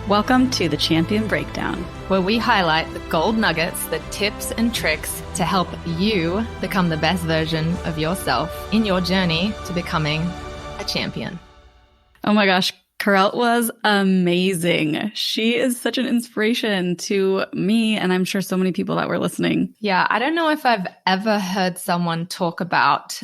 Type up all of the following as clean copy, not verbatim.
Welcome to the Champion Breakdown, where we highlight the gold nuggets, the tips and tricks to help you become the best version of yourself in your journey to becoming a champion. Oh my gosh, Queralt was amazing. She is such an inspiration to me, and I'm sure so many people that were listening. Yeah, I don't know if I've ever heard someone talk about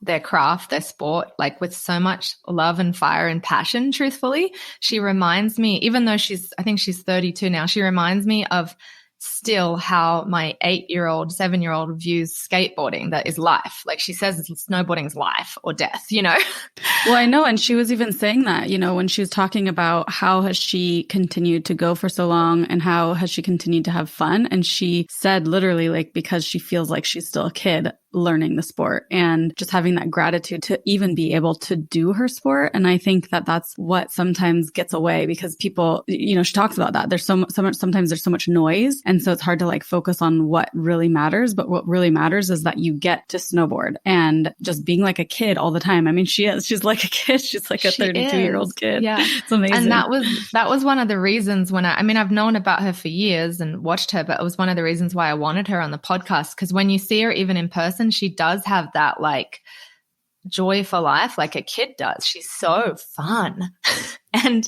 their craft, their sport, like with so much love and fire and passion, truthfully. She reminds me, even though I think she's 32 now, she reminds me of still how my 7-year-old views skateboarding. That is life. Like she says, snowboarding is life or death, you know? Well, I know. And she was even saying that, you know, when she was talking about how has she continued to go for so long and how has she continued to have fun. And she said literally like, because she feels like she's still a kid learning the sport and just having that gratitude to even be able to do her sport. And I think that that's what sometimes gets away because people, you know, she talks about that. There's so much, sometimes there's so much noise. And so it's hard to like focus on what really matters. But what really matters is that you get to snowboard and just being like a kid all the time. I mean, she's like a kid. She's like a 32-year-old kid. Yeah. It's amazing. And that was one of the reasons when I've known about her for years and watched her, but it was one of the reasons why I wanted her on the podcast. Because when you see her even in person, she does have that like joy for life like a kid does. She's so fun. And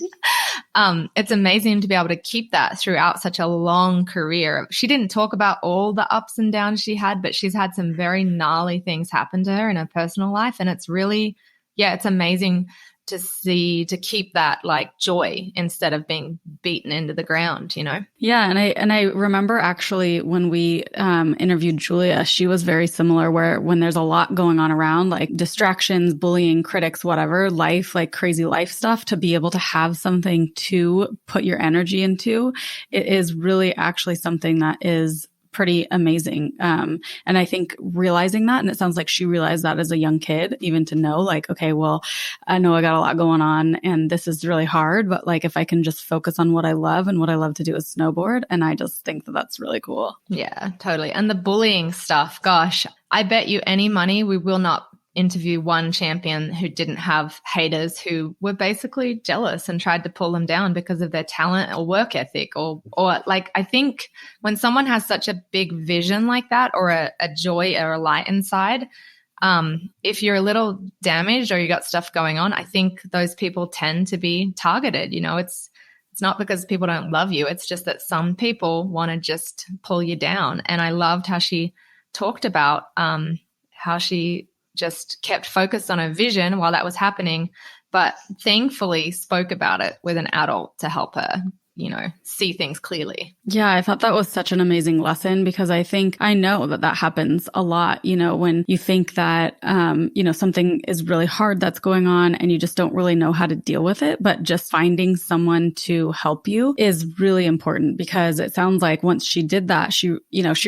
it's amazing to be able to keep that throughout such a long career. She didn't talk about all the ups and downs she had, but she's had some very gnarly things happen to her in her personal life. And it's really, it's amazing to keep that like joy instead of being beaten into the ground, you know? Yeah. And I remember actually when we interviewed Julia, she was very similar where when there's a lot going on around like distractions, bullying, critics, whatever, life, like crazy life stuff, to be able to have something to put your energy into, it is really actually something that is pretty amazing. And I think realizing that, and it sounds like she realized that as a young kid, even to know like, okay, well, I know I got a lot going on and this is really hard, but like if I can just focus on what I love and what I love to do is snowboard. And I just think that that's really cool. Yeah, totally. And the bullying stuff, gosh, I bet you any money we will not interview one champion who didn't have haters who were basically jealous and tried to pull them down because of their talent or work ethic or like, I think when someone has such a big vision like that or a joy or a light inside, if you're a little damaged or you got stuff going on, I think those people tend to be targeted. You know, it's not because people don't love you. It's just that some people want to just pull you down. And I loved how she talked about, how she just kept focused on her vision while that was happening, but thankfully spoke about it with an adult to help her, you know, see things clearly. Yeah, I thought that was such an amazing lesson because I know that happens a lot, you know, when you think that, you know, something is really hard that's going on and you just don't really know how to deal with it, but just finding someone to help you is really important because it sounds like once she did that, she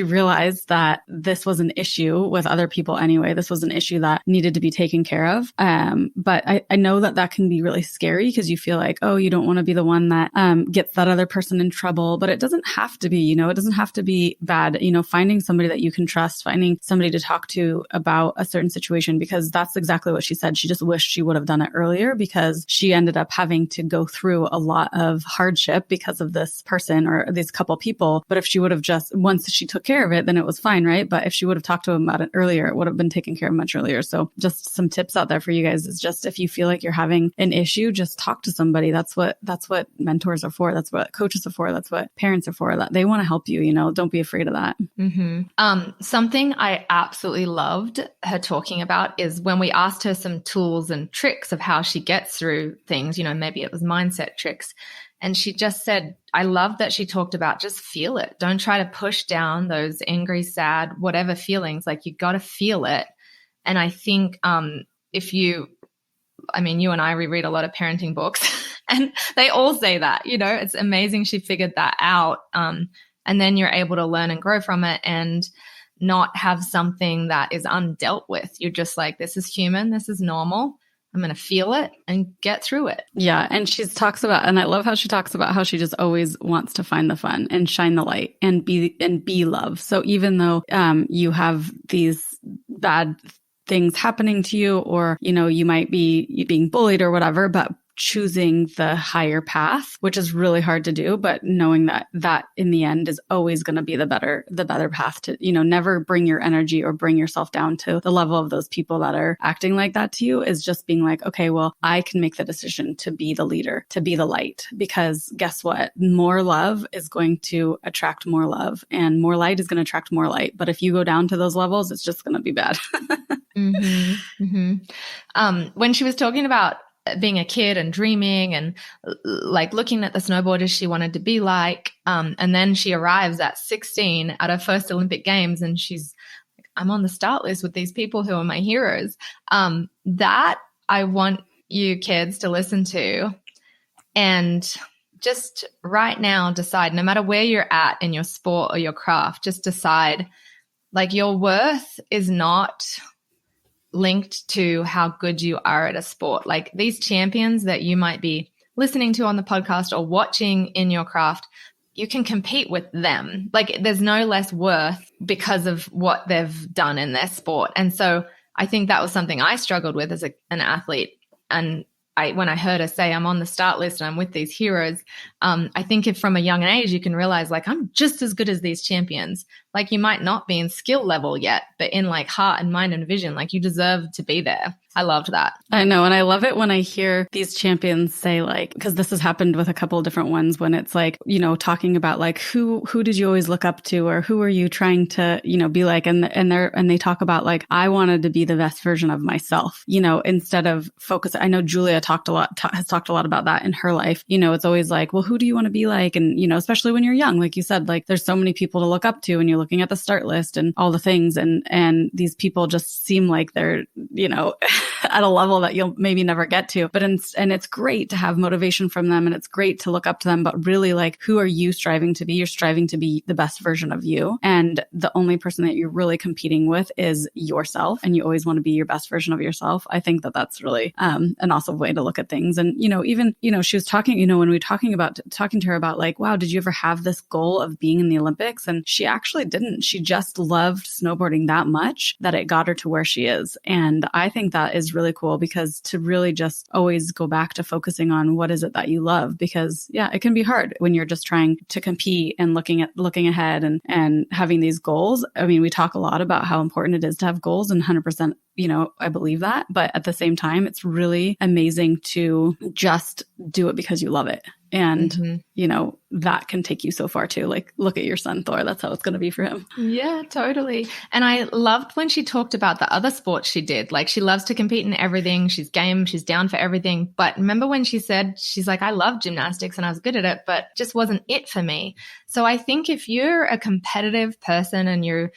realized that this was an issue with other people anyway. This was an issue that needed to be taken care of. But I know that can be really scary because you feel like, oh, you don't want to be the one that, gets that other person in trouble, but it doesn't have to be, you know, it doesn't have to be bad, you know, finding somebody that you can trust, finding somebody to talk to about a certain situation, because that's exactly what she said. She just wished she would have done it earlier because she ended up having to go through a lot of hardship because of this person or these couple people. But if she would have just, once she took care of it, then it was fine, right? But if she would have talked to him about it earlier, it would have been taken care of much earlier. So just some tips out there for you guys is just if you feel like you're having an issue, just talk to somebody. That's what mentors are for. That's what coaches are for. That's what parents are for. That they want to help you, you know, don't be afraid of that. Mm-hmm. Something I absolutely loved her talking about is when we asked her some tools and tricks of how she gets through things, you know, maybe it was mindset tricks. And she just said, I love that she talked about just feel it. Don't try to push down those angry, sad, whatever feelings. Like you got to feel it. And I think you and I, we read a lot of parenting books and they all say that, you know, it's amazing she figured that out. And then you're able to learn and grow from it and not have something that is undealt with. You're just like, this is human. This is normal. I'm going to feel it and get through it. Yeah. And she talks about, and I love how she talks about how she just always wants to find the fun and shine the light and be love. So even though you have these bad things happening to you, or, you know, you might be being bullied or whatever, but choosing the higher path, which is really hard to do, but knowing that in the end is always going to be the better path to, never bring your energy or bring yourself down to the level of those people that are acting like that to you, is just being like, okay, well, I can make the decision to be the leader, to be the light, because guess what? More love is going to attract more love, and more light is going to attract more light. But if you go down to those levels, it's just going to be bad. When she was talking about being a kid and dreaming and like looking at the snowboarders she wanted to be like, and then she arrives at 16 at her first Olympic Games, and she's like, I'm on the start list with these people who are my heroes. That I want you kids to listen to, and just right now decide, no matter where you're at in your sport or your craft, just decide, like, your worth is not linked to how good you are at a sport. Like, these champions that you might be listening to on the podcast or watching in your craft, you can compete with them. Like, there's no less worth because of what they've done in their sport. And so I think that was something I struggled with as an athlete. And when I heard her say, I'm on the start list and I'm with these heroes, I think if from a young age you can realize, like, I'm just as good as these champions. Like, you might not be in skill level yet, but in like heart and mind and vision, like, you deserve to be there. I loved that. I know. And I love it when I hear these champions say, like, because this has happened with a couple of different ones, when it's like, talking about like, who did you always look up to, or who are you trying to, be like, and they talk about like, I wanted to be the best version of myself, instead of focus. I know Julia has talked a lot about that in her life. It's always like, well, who do you want to be like? And, especially when you're young, like you said, like, there's so many people to look up to, and you're looking at the start list and all the things. And these people just seem like they're, at a level that you'll maybe never get to. And it's great to have motivation from them, and it's great to look up to them. But really, like, who are you striving to be? You're striving to be the best version of you. And the only person that you're really competing with is yourself. And you always want to be your best version of yourself. I think that that's really an awesome way to look at things. And, even, she was talking, when we were talking to her about like, wow, did you ever have this goal of being in the Olympics? And she actually didn't. She just loved snowboarding that much that it got her to where she is. And I think that is really cool, because to really just always go back to focusing on what is it that you love, because it can be hard when you're just trying to compete and looking ahead and having these goals. I mean, we talk a lot about how important it is to have goals, and 100%, I believe that. But at the same time, it's really amazing to just do it because you love it. And, that can take you so far too. Like, look at your son, Thor. That's how it's going to be for him. Yeah, totally. And I loved when she talked about the other sports she did. Like, she loves to compete in everything. She's game. She's down for everything. But remember when she said, she's like, I love gymnastics and I was good at it, but just wasn't it for me. So I think if you're a competitive person and you're,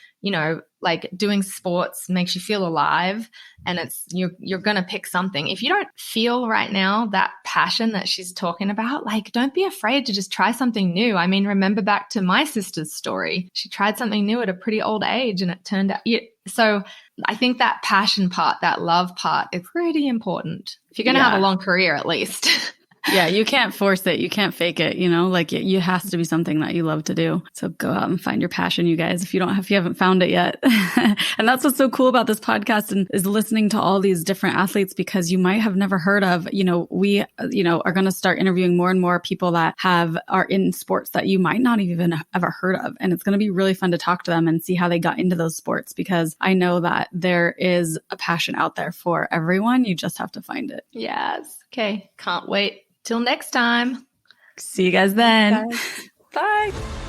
like, doing sports makes you feel alive, and it's you're going to pick something. If you don't feel right now that passion that she's talking about, like, don't be afraid to just try something new. I mean, remember back to my sister's story. She tried something new at a pretty old age, and it turned out. So I think that passion part, that love part, is pretty important if you're going to have a long career, at least. Yeah, you can't force it. You can't fake it, like it has to be something that you love to do. So go out and find your passion, you guys, if you haven't found it yet. And that's what's so cool about this podcast, and is listening to all these different athletes, because you might have never heard of, we, are going to start interviewing more and more people that are in sports that you might not even have ever heard of. And it's going to be really fun to talk to them and see how they got into those sports, because I know that there is a passion out there for everyone. You just have to find it. Yes. Okay. Can't wait. Till next time. See you guys then. Bye.